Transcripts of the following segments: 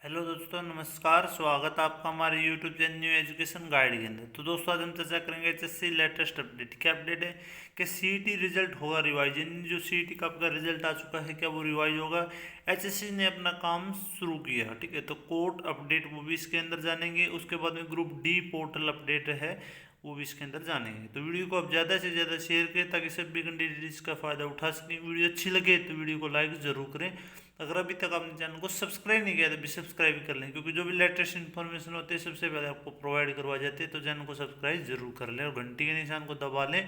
Hello दोस्तों, नमस्कार। स्वागत है आपका हमारे YouTube channel new education guide के अंदर। तो दोस्तों, आज हम चर्चा करेंगे एचएससी लेटेस्ट अपडेट। क्या अपडेट है कि सीईटी रिजल्ट होगा रिवाइज, यानी जो सीईटी का आपका रिजल्ट आ चुका है क्या वो रिवाइज होगा। एचएससी ने अपना काम शुरू किया, ठीक है। तो कोर्ट अपडेट वो भी इसके अंदर जानेंगे। उसके बाद में ग्रुप डी पोर्टल अपडेट है, वो भी इसके अंदर जानेंगे। तो वीडियो को आप ज़्यादा से ज़्यादा शेयर करें ताकि सभी कैंडिडेट इसका फ़ायदा उठा सकें। वीडियो अच्छी लगे तो वीडियो को लाइक ज़रूर करें। अगर अभी तक आपने चैनल को सब्सक्राइब नहीं किया तो भी सब्सक्राइब कर लें, क्योंकि जो भी लेटेस्ट इन्फॉर्मेशन होती है सबसे पहले आपको प्रोवाइड करवा जाती है। तो चैनल को सब्सक्राइब जरूर कर लें और घंटी के निशान को दबा लें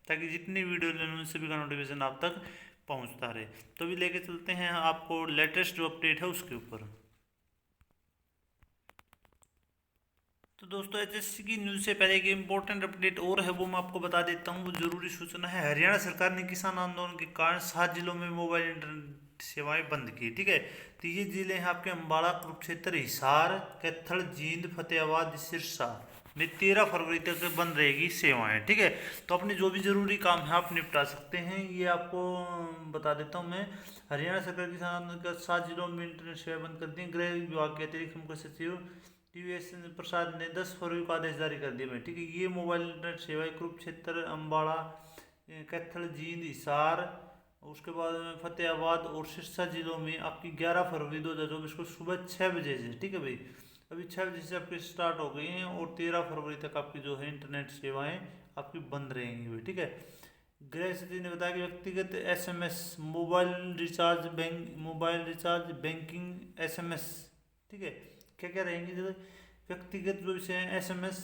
ताकि जितनी वीडियो लें उन सभी का नोटिफिकेशन आप तक पहुंचता रहे। तो भी लेके चलते हैं आपको लेटेस्ट जो अपडेट है उसके ऊपर। तो दोस्तों, एचएससी की न्यूज़ से पहले एक इंपॉर्टेंट अपडेट और है, वो मैं आपको बता देता हूँ। वो जरूरी सूचना है। हरियाणा सरकार ने किसान आंदोलन के कारण 7 जिलों में मोबाइल इंटरनेट सेवाएं बंद की, ठीक है। तो ये जिले हैं आपके अम्बाड़ा, कुरुक्षेत्र, हिसार, कैथल, जींद, फतेहाबाद, सिरसा में 13 फरवरी तक बंद रहेगी सेवाएं, ठीक है। तो अपने जो भी जरूरी काम है आप निपटा सकते हैं, ये आपको बता देता हूँ मैं। हरियाणा सरकार किसान आंदोलन के 7 जिलों में इंटरनेट सेवा बंद कर दी। गृह विभाग के अतिरिक्त मुख्य सचिव टीवीएस प्रसाद ने 10 फरवरी को आदेश जारी कर दिए हैं, ठीक है। ये मोबाइल इंटरनेट सेवाएं कुरुक्षेत्र, अम्बाड़ा, कैथल, जींद, हिसार, उसके बाद में फतेहाबाद और सिरसा जिलों में आपकी 11 फरवरी 2024 को सुबह 6 बजे से, ठीक है भाई, अभी 6 बजे से आपकी स्टार्ट हो गई हैं और 13 फरवरी तक आपकी जो है इंटरनेट सेवाएं आपकी बंद रहेंगी भाई, ठीक है। गृह सचिव ने बताया कि व्यक्तिगत SMS, mobile recharge, banking SMS, ठीक है, क्या क्या रहेंगे। जैसे व्यक्तिगत जो विषय है एसएमएस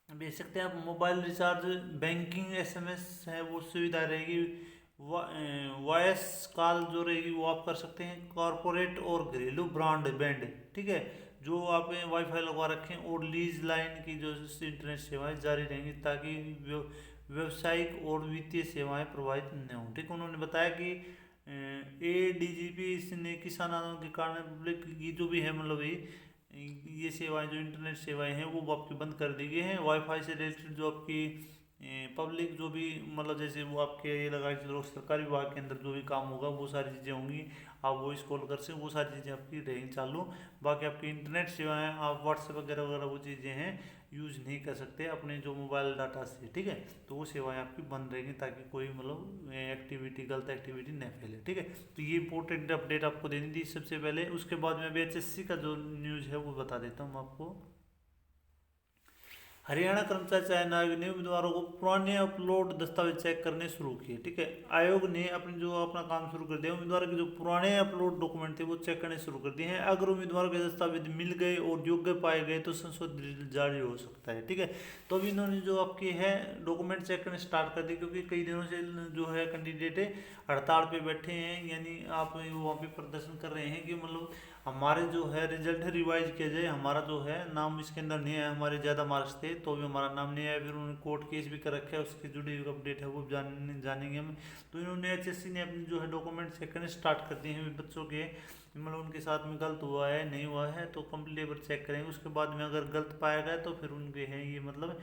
भेज सकते हैं आप, मोबाइल रिचार्ज, बैंकिंग एसएमएस है वो सुविधा रहेगी। वॉइस कॉल जो रहेगी वो आप कर सकते हैं। कॉरपोरेट और घरेलू ब्रॉडबैंड, ठीक है, जो आप वाईफाई लगवा रखें, और लीज लाइन की जो इंटरनेट सेवाएं जारी रहेंगी ताकि व्यवसायिक और वित्तीय सेवाएं प्रभावित न हों, ठीक। उन्होंने बताया कि एडीजीपी ने किसान आंदोलन के कारण पब्लिक की जो भी है, मतलब ये सेवाएं जो इंटरनेट सेवाएं हैं वो आपकी बंद कर दी गई हैं। वाईफाई से रिलेटेड जो आपकी पब्लिक जो भी, मतलब जैसे वो आपके ये लगा कि चलो सरकारी विभाग के अंदर जो भी काम होगा वो सारी चीज़ें होंगी, आप वॉइस कॉल कर सकते, वो सारी चीज़ें आपकी रहेंगी चालू। बाकी आपकी इंटरनेट सेवाएं, आप व्हाट्सएप वगैरह वगैरह वो चीज़ें हैं यूज़ नहीं कर सकते अपने जो मोबाइल डाटा से, ठीक है। तो वो सेवाएं आपकी बंद रहेंगी ताकि कोई मतलब एक्टिविटी, गलत एक्टिविटी न फैले, ठीक है। तो ये इंपॉर्टेंट अपडेट आपको देनी थी सबसे पहले। उसके बाद में अभी एचएससी का जो न्यूज़ है वो बता देता हूँ आपको। हरियाणा कर्मचारी चयन आयोग ने उम्मीदवारों को पुराने अपलोड दस्तावेज चेक करने शुरू किए, ठीक है। आयोग ने अपना काम शुरू कर दिया। उम्मीदवारों के जो पुराने अपलोड डॉक्यूमेंट थे वो चेक करने शुरू कर दिए हैं। अगर उम्मीदवारों के दस्तावेज मिल गए और योग्य पाए गए तो संशोधित रिजल्ट जारी हो सकता है, ठीक है। तो अभी इन्होंने जो आपके है डॉक्यूमेंट चेक करने स्टार्ट कर दी, क्योंकि कई दिनों से जो है कैंडिडेट हड़ताल पे बैठे हैं, यानी आप वहाँ पे प्रदर्शन कर रहे हैं कि मतलब हमारे जो है रिजल्ट है रिवाइज किया जाए, हमारा जो है नाम इसके अंदर नहीं है, हमारे ज़्यादा मार्क्स थे तो भी हमारा नाम नहीं आया। फिर उन्होंने कोर्ट केस भी कर रखा है, उसकी जुड़ी हुई अपडेट है वो जानेंगे हम। तो इन्होंने एचएससी ने अपने जो है डॉक्यूमेंट चेक करने स्टार्ट कर दिए हैं बच्चों के, मतलब उनके साथ में गलत हुआ है नहीं हुआ है तो कंप्लीट लेबर चेक करेंगे। उसके बाद में अगर गलत पाया गया तो फिर उनके हैं ये मतलब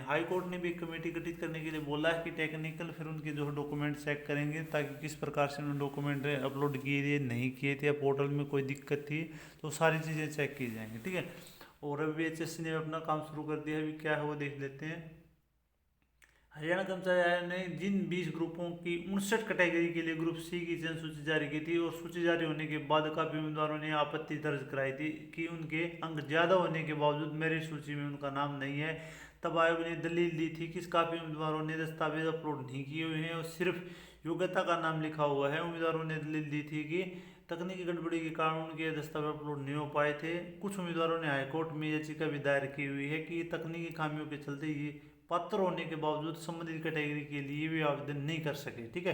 हाई कोर्ट ने भी एक कमेटी गठित करने के लिए बोला है कि टेक्निकल फिर उनके जो है डॉक्यूमेंट चेक करेंगे ताकि किस प्रकार से उन्होंने डॉक्यूमेंट अपलोड किए थे नहीं किए थे या पोर्टल में कोई दिक्कत थी, तो सारी चीज़ें चेक की जाएंगी, ठीक है। और अभी एचएससी ने अपना काम शुरू कर दिया है, अभी क्या है वो देख लेते हैं। हरियाणा कर्मचारी आयोग ने जिन 20 ग्रुपों की 59 कैटेगरी के लिए ग्रुप सी की जन सूची जारी की थी और सूची जारी होने के बाद काफी उम्मीदवारों ने आपत्ति दर्ज कराई थी कि उनके अंक ज्यादा होने के बावजूद मेरिट सूची में उनका नाम नहीं है। तब आयोग ने दलील दी थी कि काफी उम्मीदवारों ने दस्तावेज अपलोड नहीं किए हुए हैं और सिर्फ योग्यता का नाम लिखा हुआ है। उम्मीदवारों ने दलील दी थी कि तकनीकी गड़बड़ी के कारण उनके दस्तावेज अपलोड नहीं हो पाए थे। कुछ उम्मीदवारों ने हाईकोर्ट में याचिका भी दायर की हुई है कि तकनीकी खामियों के चलते ये पात्र होने के बावजूद संबंधित कैटेगरी के लिए भी आवेदन नहीं कर सके, ठीक है।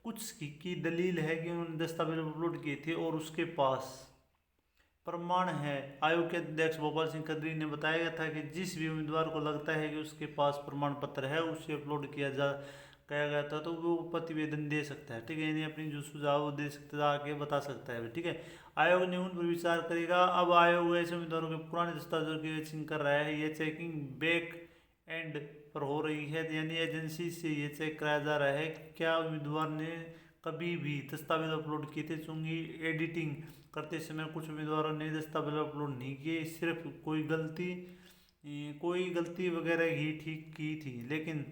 कुछ की दलील है कि उन्होंने दस्तावेज अपलोड किए थे और उसके पास प्रमाण है। आयोग के अध्यक्ष गोपाल सिंह कदरी ने बताया था कि जिस भी उम्मीदवार को लगता है कि उसके पास प्रमाण पत्र है उसे अपलोड किया गया था तो वो प्रतिवेदन दे सकता है, ठीक है, यानी अपनी जो सुझाव दे सकता है, आगे बता सकता है, ठीक है। आयोग ने उन पर विचार करेगा। अब आयोग ऐसे उम्मीदवारों के पुराने दस्तावेजों की चेकिंग कर रहा है। ये चेकिंग बैक एंड पर हो रही है, यानी एजेंसी से ये चेक कराया जा रहा है कि क्या उम्मीदवार ने कभी भी दस्तावेज अपलोड किए थे, चूंकि एडिटिंग करते समय कुछ उम्मीदवारों ने दस्तावेज अपलोड नहीं किए, सिर्फ कोई गलती वगैरह ही ठीक की थी, लेकिन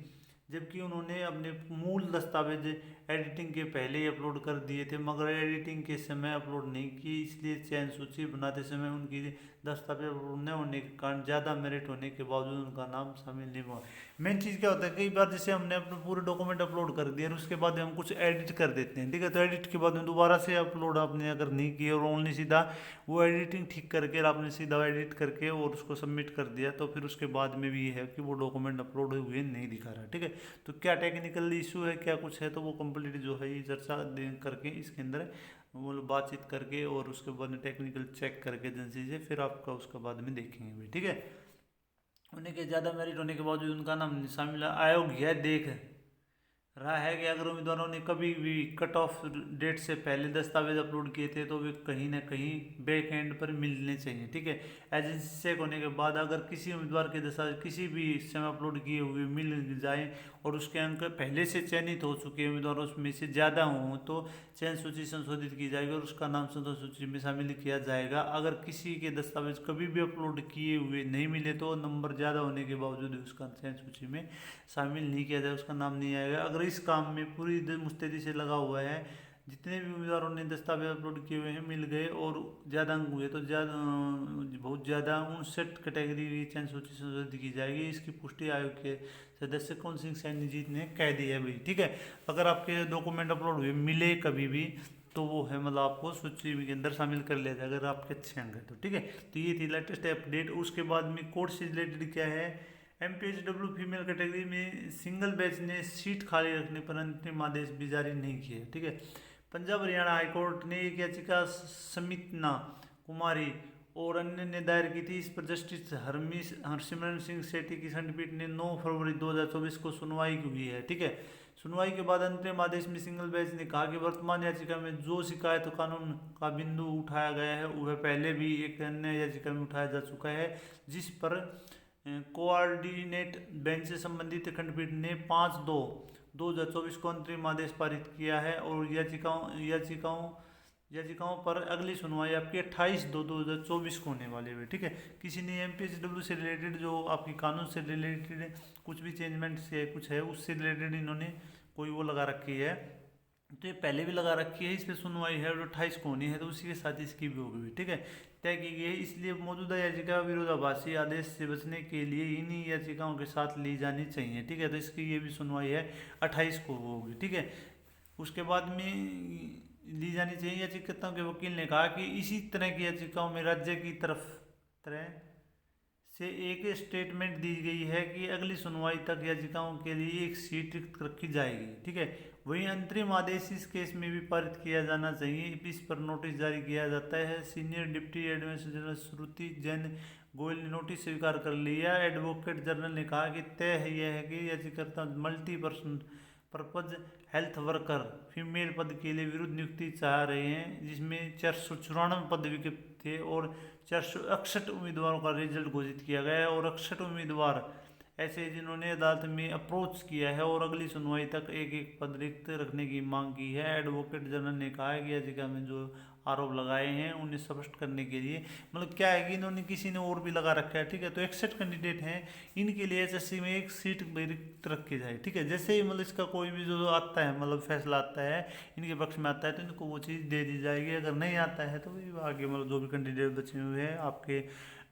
जबकि उन्होंने अपने मूल दस्तावेज एडिटिंग के पहले ही अपलोड कर दिए थे, मगर एडिटिंग के समय अपलोड नहीं किए, इसलिए चयन सूची बनाते समय उनकी दस्तावेज अपलोड न होने के कारण ज़्यादा मेरिट होने के बावजूद उनका नाम शामिल नहीं हुआ। मेन चीज़ क्या होता है, कई बार जैसे हमने अपने पूरे डॉक्यूमेंट अपलोड कर दिए और उसके बाद हम कुछ एडिट कर देते हैं, ठीक है, तो एडिट के बाद में दोबारा से अपलोड आपने अगर नहीं किया और ओनली सीधा वो एडिटिंग ठीक करके आपने सीधा एडिट करके और उसको सबमिट कर दिया, तो फिर उसके बाद में भी ये है कि वो डॉक्यूमेंट अपलोड हुए नहीं दिखा रहा, ठीक है। तो क्या टेक्निकल इशू है, क्या कुछ है, तो वो कंप्लीट जो है ये चर्चा करके इसके अंदर मतलब बातचीत करके और उसके बाद में टेक्निकल चेक करके एजेंसी से फिर आपका उसके बाद में देखेंगे भी, ठीक है। उन्हें के ज़्यादा मेरिट होने के बावजूद उनका नाम शामिल आयोग यह देख रहा है कि अगर उम्मीदवारों ने कभी भी कट ऑफ डेट से पहले दस्तावेज अपलोड किए थे तो वे कहीं ना कहीं बैक एंड पर मिलने चाहिए, ठीक है। एजेंसी चेक होने के बाद अगर किसी उम्मीदवार के दस्तावेज किसी भी समय अपलोड किए हुए मिल जाए और उसके अंक पहले से चयनित हो चुके उम्मीदवारों उसमें से ज़्यादा हों तो चयन सूची संशोधित की जाएगी और उसका नाम संशोधित सूची में शामिल किया जाएगा। अगर किसी के दस्तावेज कभी भी अपलोड किए हुए नहीं मिले तो नंबर ज़्यादा होने के बावजूद उसका चयन सूची में शामिल नहीं किया जाएगा, उसका नाम नहीं आएगा। अगर इस काम में पूरी मुस्तैदी से लगा हुआ है, जितने भी उम्मीदवारों ने दस्तावेज अपलोड किए हुए हैं मिल गए और ज़्यादा अंक हुए तो बहुत ज़्यादा 59 कैटेगरी की चयन सूची संशोधित की जाएगी। इसकी पुष्टि आयोग के सदस्य कौन सिंह सैनीजीत ने कह दी है भाई, ठीक है। अगर आपके डॉक्यूमेंट अपलोड हुए मिले कभी भी तो वो है मतलब आपको सूची के अंदर शामिल कर लिया जाएगा अगर आपके अच्छे अंक है तो, ठीक है। तो ये थी लेटेस्ट अपडेट। उसके बाद में कोर्ट से रिलेटेड क्या है, MPHW फीमेल कैटेगरी में सिंगल बैच ने सीट खाली रखने पर अंतिम आदेश भी जारी नहीं किए, ठीक है। पंजाब हरियाणा हाईकोर्ट ने एक याचिका समितना कुमारी और अन्य ने दायर की थी। इस पर जस्टिस हरसिमरन सिंह सेठी की खंडपीठ ने 9 फरवरी 2024 को सुनवाई हुई है, ठीक है। सुनवाई के बाद अंतरिम आदेश में सिंगल बेंच ने कहा कि वर्तमान याचिका में जो शिकायत कानून का बिंदु उठाया गया है वह पहले भी एक अन्य याचिका में उठाया जा चुका है, जिस पर कोऑर्डिनेट बेंच से संबंधित खंडपीठ ने 5/2/2024 को अंतरिम आदेश पारित किया है और याचिकाओं पर अगली सुनवाई आपकी 28/2/2024 को होने वाली है, ठीक है। किसी ने MPHW से रिलेटेड जो आपकी कानून से रिलेटेड कुछ भी चेंजमेंट से कुछ है उससे रिलेटेड इन्होंने कोई वो लगा रखी है, तो ये पहले भी लगा रखी है, इस पर सुनवाई है और 28 को होनी है, तो उसी के साथ इसकी भी होगी, ठीक है, तय की गई है। इसलिए मौजूदा याचिका विरोधाभासी आदेश से बचने के लिए इन्हीं याचिकाओं के साथ ली जानी चाहिए, ठीक है। तो इसकी ये भी सुनवाई है 28 को होगी, ठीक है। उसके बाद में ली जानी चाहिए। याचिकाकर्ताओं के वकील ने कहा कि इसी तरह की याचिकाओं में राज्य की तरह से एक स्टेटमेंट दी गई है कि अगली सुनवाई तक याचिकाओं के लिए एक सीट रखी जाएगी, ठीक है। वहीं अंतरिम आदेश इस केस में भी पारित किया जाना चाहिए, इस पर नोटिस जारी किया जाता है। सीनियर डिप्टी एडवोकेट जनरल श्रुति जैन गोयल ने नोटिस स्वीकार कर लिया। एडवोकेट जनरल ने कहा कि तय है यह है कि याचिकाकर्ता पर्पज हेल्थ वर्कर फीमेल पद के लिए विरुद्ध नियुक्ति चाह रहे हैं, जिसमें 494 पद विज्ञप्त थे और 461 उम्मीदवारों का रिजल्ट घोषित किया गया है और 61 उम्मीदवार ऐसे जिन्होंने अदालत में अप्रोच किया है और अगली सुनवाई तक एक एक पद रिक्त रखने की मांग की है। एडवोकेट जनरल ने कहा है कि याचिका में जो आरोप लगाए हैं उन्हें स्पष्ट करने के लिए मतलब क्या है कि इन्होंने किसी ने और भी लगा रखा है, ठीक है। तो 61 कैंडिडेट हैं, इनके लिए HSC में एक सीट रिक्त रखी जाए, ठीक है। जैसे ही मतलब इसका कोई भी जो आता है मतलब फैसला आता है इनके पक्ष में आता है तो इनको वो चीज़ दे दी जाएगी। अगर नहीं आता है तो आगे मतलब जो भी कैंडिडेट बचे हुए हैं आपके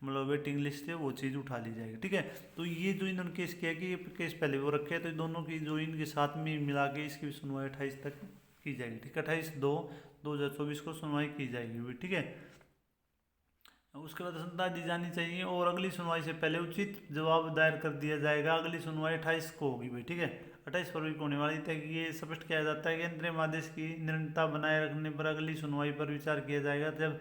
मतलब वेटिंग लिस्ट है वो चीज़ उठा ली जाएगी, ठीक है। तो ये जो इन्होंने केस किया कि ये केस पहले वो रखे हैं तो दोनों की जो इनके साथ में मिला के इसकी भी सुनवाई 28 तक की जाएगी, ठीक है। 28/2/2024 को सुनवाई की जाएगी, ठीक है। उसके बाद संता दी जानी चाहिए और अगली सुनवाई से पहले उचित जवाब दायर कर दिया जाएगा। अगली सुनवाई 28 को होगी भाई, ठीक है। 28 फरवरी को होने वाली तय कि ये स्पष्ट किया जाता है कि अंतरिम आदेश की निरंतरता बनाए रखने पर अगली सुनवाई पर विचार किया जाएगा जब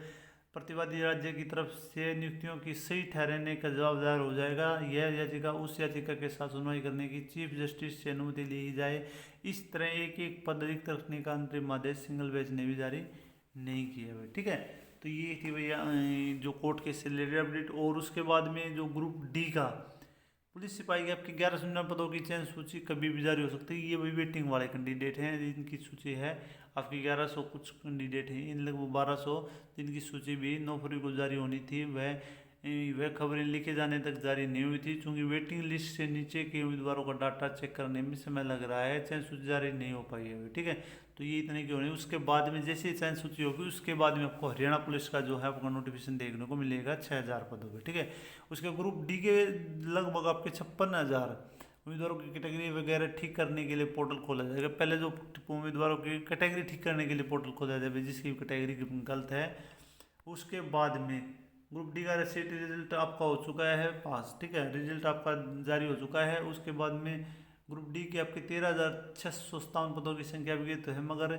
प्रतिवादी राज्य की तरफ से नियुक्तियों की सही ठहराने का जवाब दायर हो जाएगा। यह याचिका उस याचिका के साथ सुनवाई करने की चीफ जस्टिस से अनुमति ली जाए। इस तरह एक एक पद रिक्त रखने का अंतरिम आदेश सिंगल बेंच ने भी जारी नहीं किया है, ठीक है। तो ये थी भैया जो कोर्ट केस से रिलेटेड अपडेट। और उसके बाद में जो ग्रुप डी का पुलिस सिपाही की आपकी 1199 पदों की चयन सूची कभी भी जारी हो सकती है। ये वही वेटिंग वाले कैंडिडेट हैं जिनकी सूची है आपकी 1100 कुछ कैंडिडेट हैं, इन लगभग 1200 जिनकी सूची भी 9 फरवरी को जारी होनी थी, वह खबरें लिखे जाने तक जारी नहीं हुई थी। चूंकि वेटिंग लिस्ट से नीचे के उम्मीदवारों का डाटा चेक करने में समय लग रहा है, चयन सूची जारी नहीं हो पाई है, ठीक है। तो ये इतने की होनी, उसके बाद में जैसे ही चयन सूची होगी उसके बाद में आपको हरियाणा पुलिस का जो है आपका नोटिफिकेशन देखने को मिलेगा 6000 पदों पर, ठीक है। उसके ग्रुप डी के लगभग आपके 56,000 उम्मीदवारों की कैटेगरी वगैरह ठीक करने के लिए पोर्टल खोला जाएगा। पहले जो उम्मीदवारों की कैटेगरी ठीक करने के लिए पोर्टल खोला जाएगा जिसकी कैटेगरी गलत है, उसके बाद में ग्रुप डी का सीट रिजल्ट आपका हो चुका है पास, ठीक है, रिजल्ट आपका जारी हो चुका है। उसके बाद में ग्रुप डी के आपके 13,657 पदों की संख्या भी तो है, मगर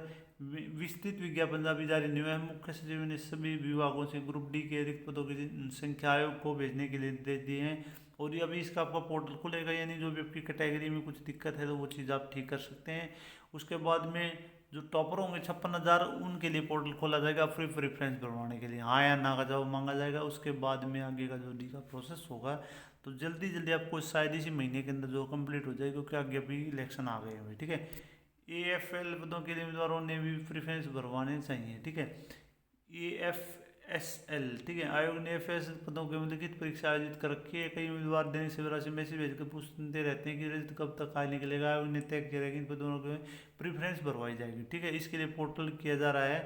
विस्तृत विज्ञापन अभी जारी नहीं हुआ है। मुख्य सचिव ने सभी विभागों से ग्रुप डी के रिक्त पदों की संख्या आयोग को भेजने के लिए निर्देश दिए हैं, और ये अभी इसका आपका पोर्टल खुलेगा, यानी जो भी आपकी कैटेगरी में कुछ दिक्कत है तो वो चीज़ आप ठीक कर सकते हैं। उसके बाद में जो टॉपर होंगे 56,000 उनके लिए पोर्टल खोला जाएगा फ्री प्रेफरेंस बढ़वाने के लिए, हाँ या ना का जवाब मांगा जाएगा। उसके बाद में आगे का जो डी का प्रोसेस होगा तो जल्दी जल्दी आपको शायद इसी महीने के अंदर जो कंप्लीट हो जाएगा, क्योंकि आगे अभी इलेक्शन आ गए हैं, ठीक है। AFL पदों के लिए उम्मीदवारों ने भी प्रेफरेंस भरवाने चाहिए, ठीक है। AFSL, ठीक है, आयोग ने FS पदों के लिए लिखित परीक्षा आयोजित कर रखी है। कई उम्मीदवार दैनिक सवेरा से मैसेज भेजकर पूछते रहते हैं कि रिजल्ट कब तक आज निकलेगा। आयोग ने तय किया है कि इन पदों के प्रेफरेंस भरवाई जाएगी, ठीक है। इसके लिए पोर्टल किया जा रहा है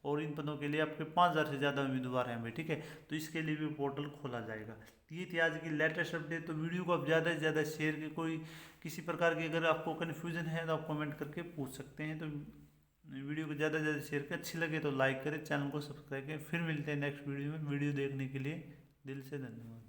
और इन पदों के लिए आपके 5,000 से ज़्यादा उम्मीदवार हैं भाई, ठीक है। तो इसके लिए भी पोर्टल खोला जाएगा। ये थी आज की लेटेस्ट अपडेट। तो वीडियो को आप ज़्यादा से ज़्यादा शेयर की, कोई किसी प्रकार की अगर आपको कन्फ्यूजन है तो आप कमेंट करके पूछ सकते हैं। तो वीडियो को ज़्यादा से ज़्यादा शेयर करें, अच्छी लगे तो लाइक करें, चैनल को सब्सक्राइब करें। फिर मिलते हैं नेक्स्ट वीडियो में। वीडियो देखने के लिए दिल से धन्यवाद।